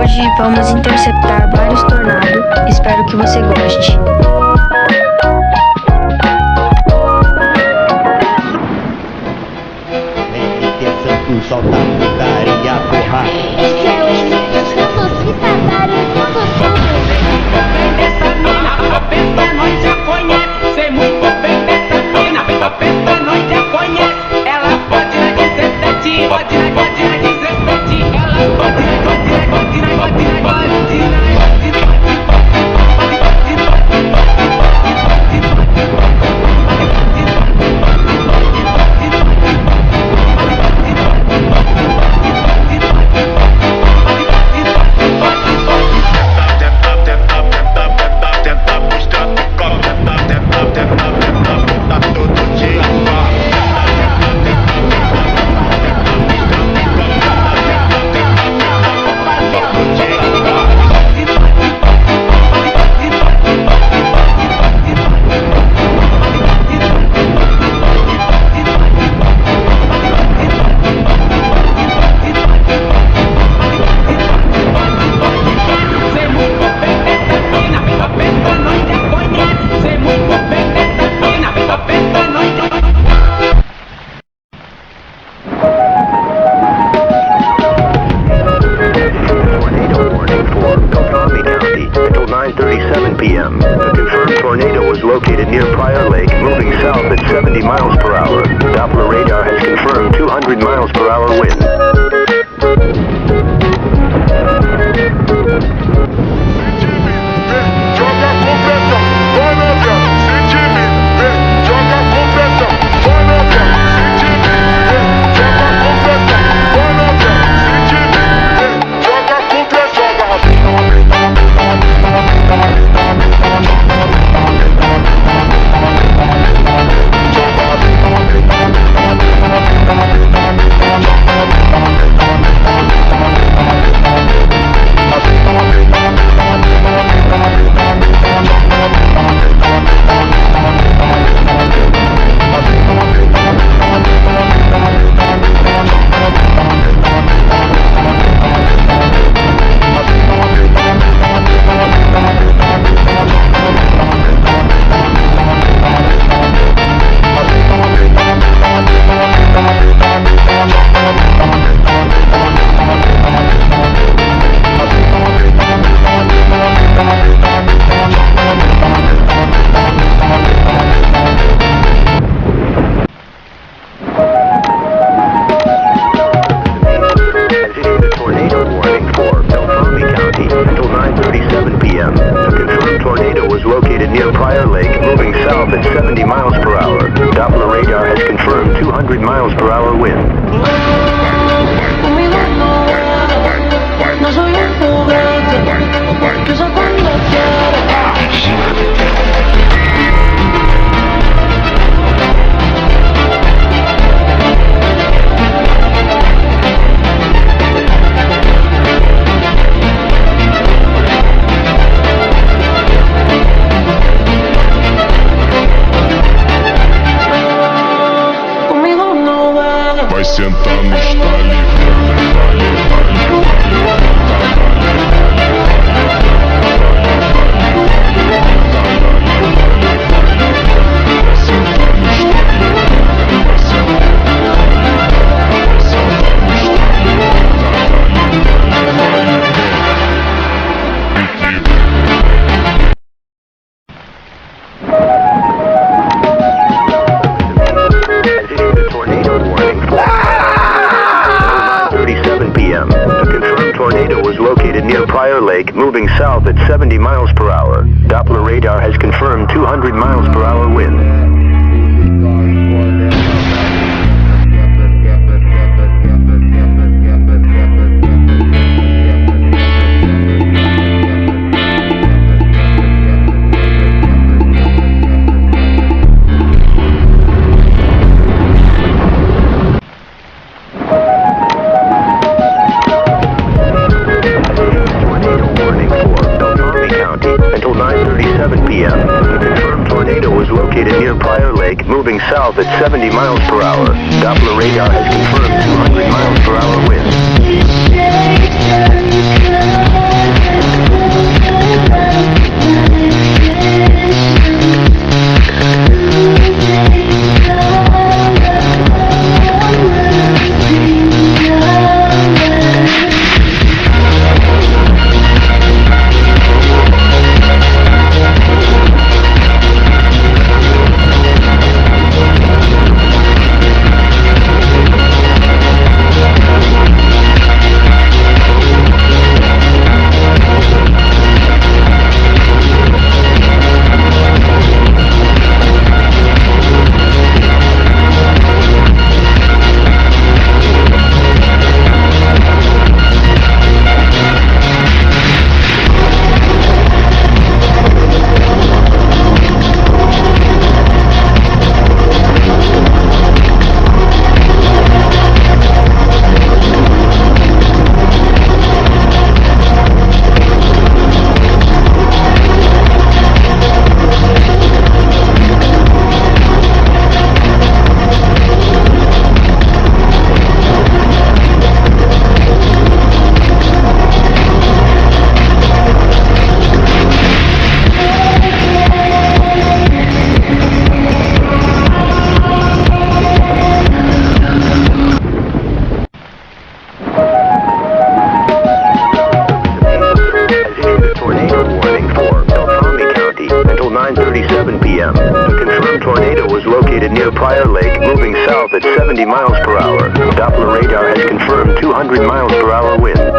Hoje vamos interceptar vários tornados. Espero que você goste. Solta a putaria, porra. O céu é lindo quando se trabalha e quando se Essa mina, a festa nós já conhece. Sei muito bem dessa mina, a festa nós já conhece. Ela pode na 17, pode na 17. Ela pode na. p.m. The confirmed tornado was located near Prior Lake, moving south at 70 miles per hour. Doppler radar has confirmed 200 miles per hour wind. Near Prior Lake, moving south at 70 miles per hour. Doppler radar has confirmed 200 miles per hour wind. Vai sentar no style. Near Prior Lake, moving south at 70 miles per hour. Doppler radar has confirmed 200 miles per hour wind. Until 9:37 p.m. The confirmed tornado was located near Prior Lake, moving south at 70 miles per hour. Doppler radar has confirmed 200 miles per hour wind. Prior Lake, moving south at 70 miles per hour. Doppler radar has confirmed 200 miles per hour wind.